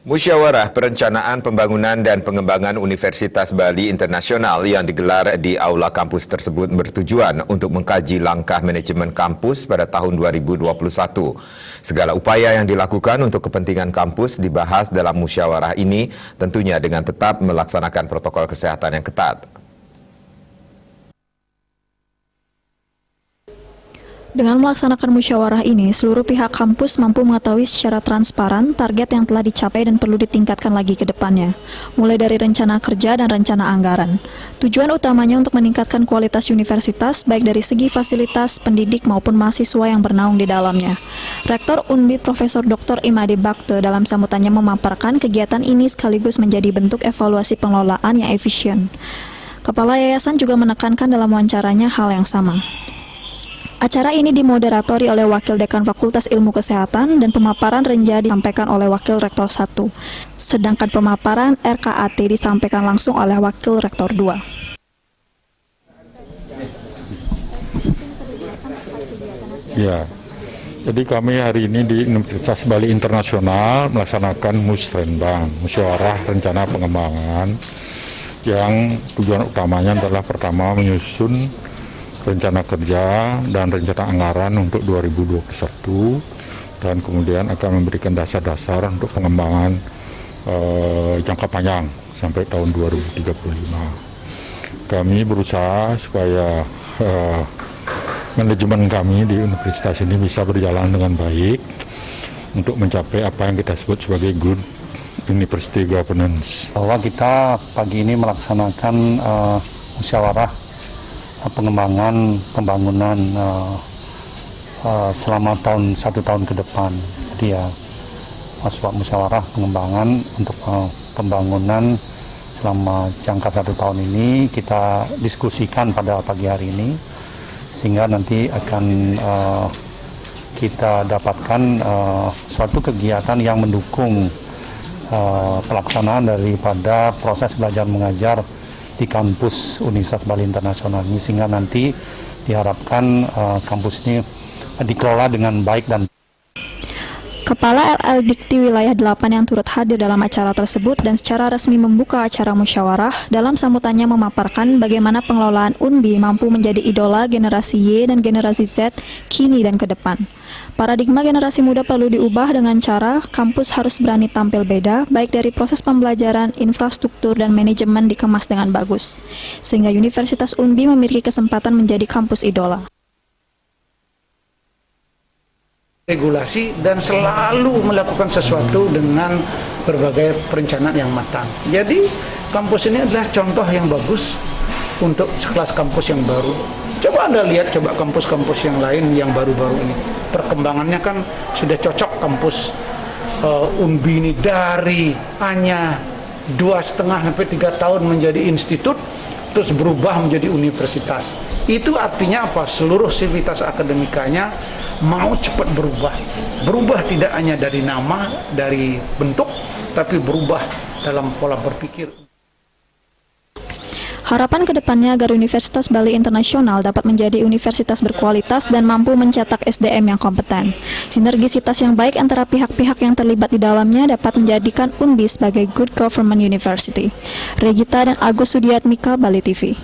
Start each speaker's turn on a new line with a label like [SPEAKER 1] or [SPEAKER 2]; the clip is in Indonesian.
[SPEAKER 1] Musyawarah Perencanaan Pembangunan dan Pengembangan Universitas Bali Internasional yang digelar di aula kampus tersebut bertujuan untuk mengkaji langkah manajemen kampus pada tahun 2021. Segala upaya yang dilakukan untuk kepentingan kampus dibahas dalam musyawarah ini, tentunya dengan tetap melaksanakan protokol kesehatan yang ketat.
[SPEAKER 2] Dengan melaksanakan musyawarah ini, seluruh pihak kampus mampu mengetahui secara transparan target yang telah dicapai dan perlu ditingkatkan lagi ke depannya, mulai dari rencana kerja dan rencana anggaran. Tujuan utamanya untuk meningkatkan kualitas universitas, baik dari segi fasilitas, pendidik maupun mahasiswa yang bernaung di dalamnya. Rektor UNBI Profesor Dr. Imade Bakte dalam sambutannya memaparkan kegiatan ini sekaligus menjadi bentuk evaluasi pengelolaan yang efisien. Kepala Yayasan juga menekankan dalam wawancaranya hal yang sama. Acara ini dimoderatori oleh Wakil Dekan Fakultas Ilmu Kesehatan dan pemaparan renja disampaikan oleh Wakil Rektor 1. Sedangkan pemaparan RKAT disampaikan langsung oleh Wakil Rektor 2.
[SPEAKER 3] Ya, jadi kami hari ini di Universitas Bali Internasional melaksanakan musrenbang, musyawarah rencana pengembangan, yang tujuan utamanya adalah pertama menyusun rencana kerja dan rencana anggaran untuk 2021 dan kemudian akan memberikan dasar-dasar untuk pengembangan jangka panjang sampai tahun 2035. Kami berusaha supaya manajemen kami di universitas ini bisa berjalan dengan baik untuk mencapai apa yang kita sebut sebagai good university governance.
[SPEAKER 4] Bahwa kita pagi ini melaksanakan musyawarah pengembangan pembangunan selama satu tahun ke depan. Jadi ya musyawarah pengembangan untuk pembangunan selama jangka 1 tahun ini kita diskusikan pada pagi hari ini, sehingga nanti akan kita dapatkan suatu kegiatan yang mendukung pelaksanaan daripada proses belajar mengajar di kampus Universitas Bali Internasional ini, sehingga nanti diharapkan kampus ini dikelola dengan baik dan
[SPEAKER 2] Kepala LL Dikti Wilayah 8 yang turut hadir dalam acara tersebut dan secara resmi membuka acara musyawarah dalam sambutannya memaparkan bagaimana pengelolaan UNBI mampu menjadi idola generasi Y dan generasi Z kini dan ke depan. Paradigma generasi muda perlu diubah dengan cara kampus harus berani tampil beda, baik dari proses pembelajaran, infrastruktur, dan manajemen dikemas dengan bagus, sehingga Universitas UNBI memiliki kesempatan menjadi kampus idola.
[SPEAKER 5] Regulasi dan selalu melakukan sesuatu dengan berbagai perencanaan yang matang. Jadi kampus ini adalah contoh yang bagus untuk sekelas kampus yang baru. Coba Anda lihat, coba kampus-kampus yang lain yang baru-baru ini. Perkembangannya kan sudah cocok kampus UNBI ini dari hanya 2,5 sampai 3 tahun menjadi institut, terus berubah menjadi universitas. Itu artinya apa? Seluruh sivitas akademikanya mau cepat berubah. Berubah tidak hanya dari nama, dari bentuk, tapi berubah dalam pola berpikir.
[SPEAKER 2] Harapan kedepannya agar Universitas Bali Internasional dapat menjadi universitas berkualitas dan mampu mencetak SDM yang kompeten. Sinergisitas yang baik antara pihak-pihak yang terlibat di dalamnya dapat menjadikan UNBI sebagai Good Government University. Regita dan Agus Sudiatmika, Bali TV.